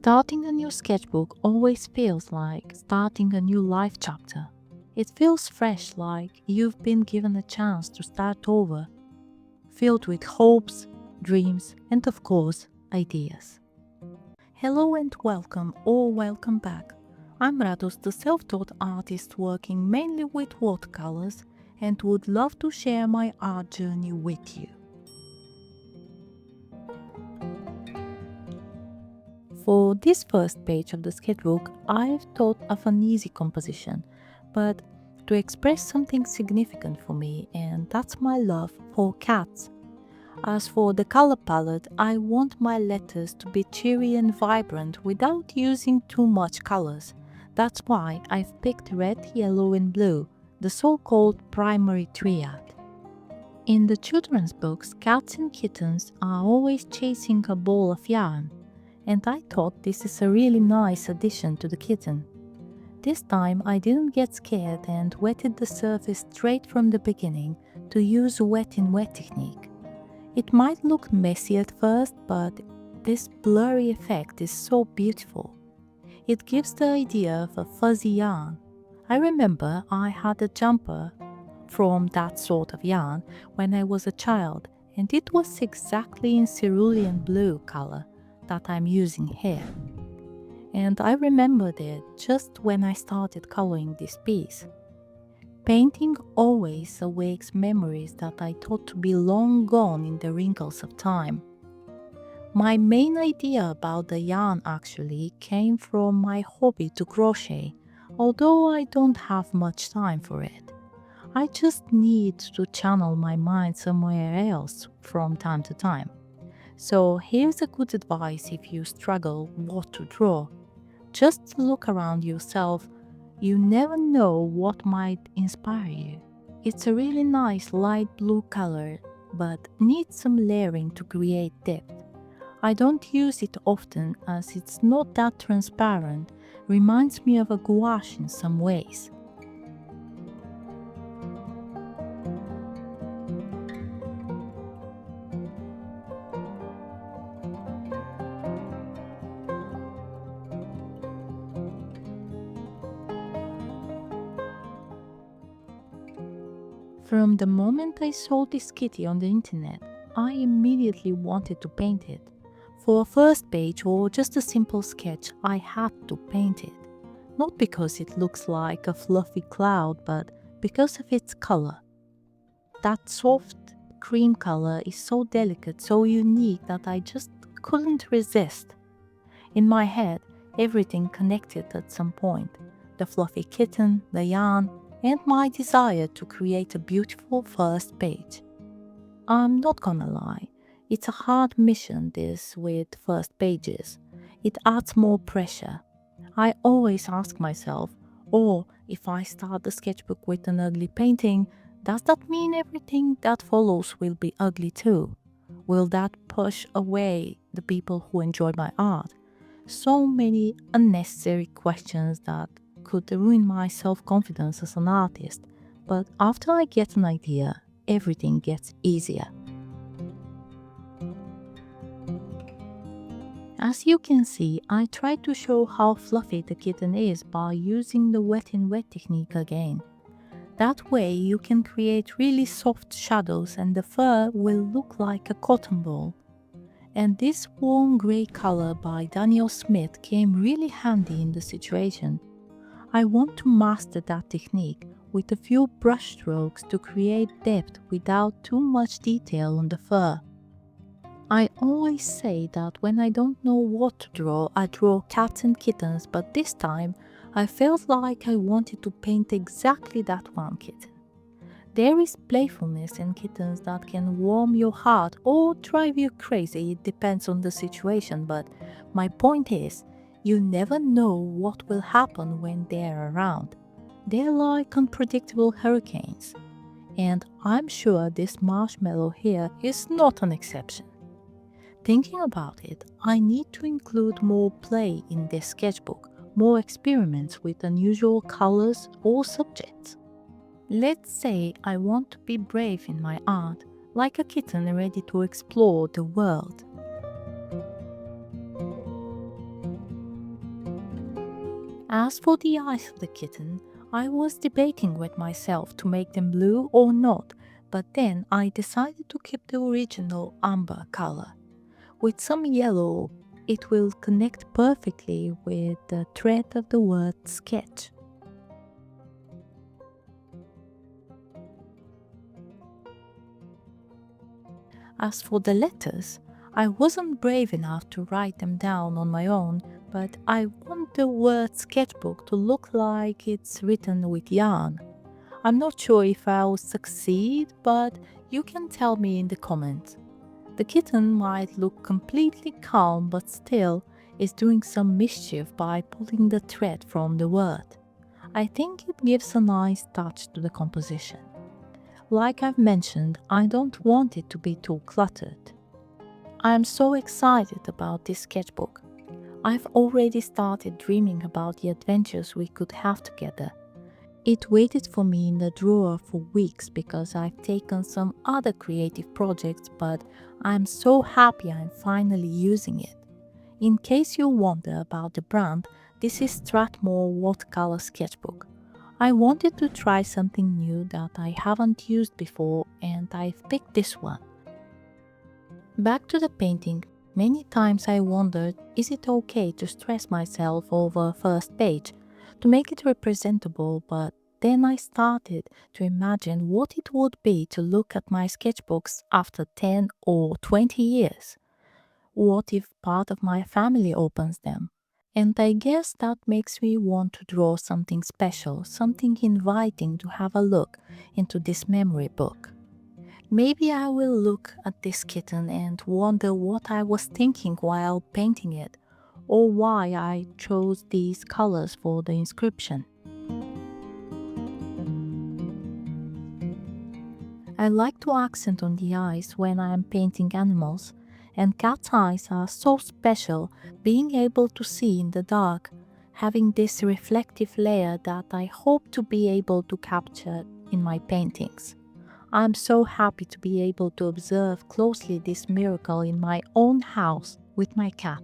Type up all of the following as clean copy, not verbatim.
Starting a new sketchbook always feels like starting a new life chapter. It feels fresh, like you've been given a chance to start over, filled with hopes, dreams, and of course, ideas. Hello and welcome or welcome back. I'm Rados, the self-taught artist working mainly with watercolors and would love to share my art journey with you. For this first page of the sketchbook, I've thought of an easy composition, but to express something significant for me, and that's my love for cats. As for the color palette, I want my letters to be cheery and vibrant without using too much colors. That's why I've picked red, yellow and blue, the so-called primary triad. In the children's books, cats and kittens are always chasing a ball of yarn, and I thought this is a really nice addition to the kitten. This time I didn't get scared and wetted the surface straight from the beginning to use wet in wet technique. It might look messy at first, but this blurry effect is so beautiful. It gives the idea of a fuzzy yarn. I remember I had a jumper from that sort of yarn when I was a child, and it was exactly in cerulean blue color that I'm using here. And I remembered it just when I started coloring this piece. Painting always awakes memories that I thought to be long gone in the wrinkles of time. My main idea about the yarn actually came from my hobby to crochet, although I don't have much time for it. I just need to channel my mind somewhere else from time to time. So here's a good advice if you struggle what to draw. Just look around yourself. You never know what might inspire you. It's a really nice light blue color, but needs some layering to create depth. I don't use it often as it's not that transparent, reminds me of a gouache in some ways. From the moment I saw this kitty on the internet, I immediately wanted to paint it. For a first page or just a simple sketch, I had to paint it. Not because it looks like a fluffy cloud, but because of its color. That soft cream color is so delicate, so unique that I just couldn't resist. In my head, everything connected at some point. The fluffy kitten, the yarn, and my desire to create a beautiful first page. I'm not gonna lie, it's a hard mission this with first pages. It adds more pressure. I always ask myself, oh, if I start the sketchbook with an ugly painting, does that mean everything that follows will be ugly too? Will that push away the people who enjoy my art? So many unnecessary questions that could ruin my self-confidence as an artist, but after I get an idea, everything gets easier. As you can see, I tried to show how fluffy the kitten is by using the wet in wet technique again. That way you can create really soft shadows and the fur will look like a cotton ball. And this warm grey color by Daniel Smith came really handy in the situation. I want to master that technique with a few brush strokes to create depth without too much detail on the fur. I always say that when I don't know what to draw, I draw cats and kittens, but this time I felt like I wanted to paint exactly that one kitten. There is playfulness in kittens that can warm your heart or drive you crazy, it depends on the situation, but my point is, you never know what will happen when they're around. They're like unpredictable hurricanes. And I'm sure this marshmallow here is not an exception. Thinking about it, I need to include more play in this sketchbook, more experiments with unusual colors or subjects. Let's say I want to be brave in my art, like a kitten ready to explore the world. As for the eyes of the kitten, I was debating with myself to make them blue or not, but then I decided to keep the original amber color. With some yellow, it will connect perfectly with the thread of the word sketch. As for the letters, I wasn't brave enough to write them down on my own, but I want the word sketchbook to look like it's written with yarn. I'm not sure if I'll succeed, but you can tell me in the comments. The kitten might look completely calm, but still is doing some mischief by pulling the thread from the word. I think it gives a nice touch to the composition. Like I've mentioned, I don't want it to be too cluttered. I am so excited about this sketchbook. I've already started dreaming about the adventures we could have together. It waited for me in the drawer for weeks because I've taken some other creative projects, but I'm so happy I'm finally using it. In case you wonder about the brand, this is Strathmore Watercolor Sketchbook. I wanted to try something new that I haven't used before, and I've picked this one. Back to the painting, many times I wondered, is it okay to stress myself over first page to make it representable, but then I started to imagine what it would be to look at my sketchbooks after 10 or 20 years. What if part of my family opens them? And I guess that makes me want to draw something special, something inviting to have a look into this memory book. Maybe I will look at this kitten and wonder what I was thinking while painting it, or why I chose these colors for the inscription. I like to accent on the eyes when I am painting animals, and cat's eyes are so special, being able to see in the dark, having this reflective layer that I hope to be able to capture in my paintings. I'm so happy to be able to observe closely this miracle in my own house with my cat.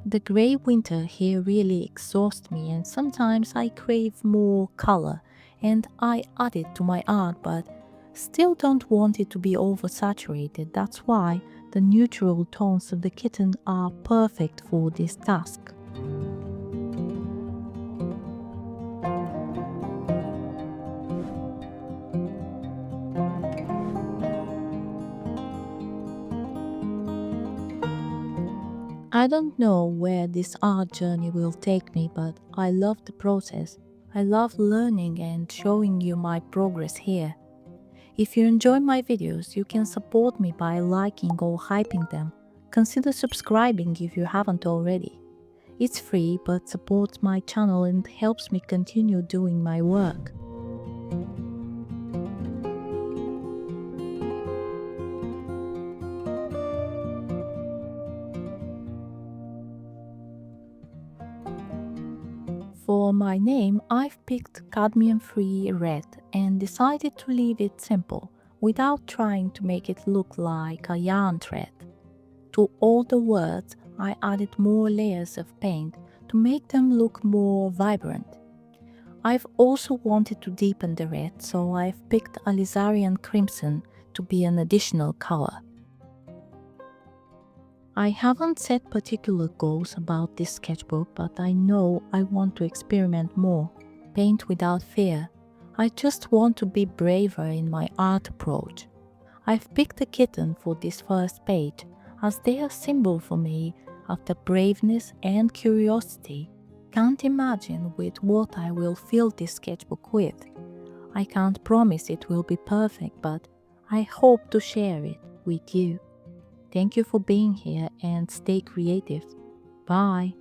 The grey winter here really exhausts me, and sometimes I crave more color and I add it to my art, but still don't want it to be oversaturated. That's why the neutral tones of the kitten are perfect for this task. I don't know where this art journey will take me, but I love the process. I love learning and showing you my progress here. If you enjoy my videos, you can support me by liking or hyping them. Consider subscribing if you haven't already. It's free but supports my channel and helps me continue doing my work. For my name, I've picked cadmium-free red and decided to leave it simple, without trying to make it look like a yarn thread. To all the words, I added more layers of paint to make them look more vibrant. I've also wanted to deepen the red, so I've picked alizarin crimson to be an additional color. I haven't set particular goals about this sketchbook, but I know I want to experiment more, paint without fear. I just want to be braver in my art approach. I've picked a kitten for this first page, as they're a symbol for me of the braveness and curiosity. Can't imagine with what I will fill this sketchbook with. I can't promise it will be perfect, but I hope to share it with you. Thank you for being here and stay creative. Bye.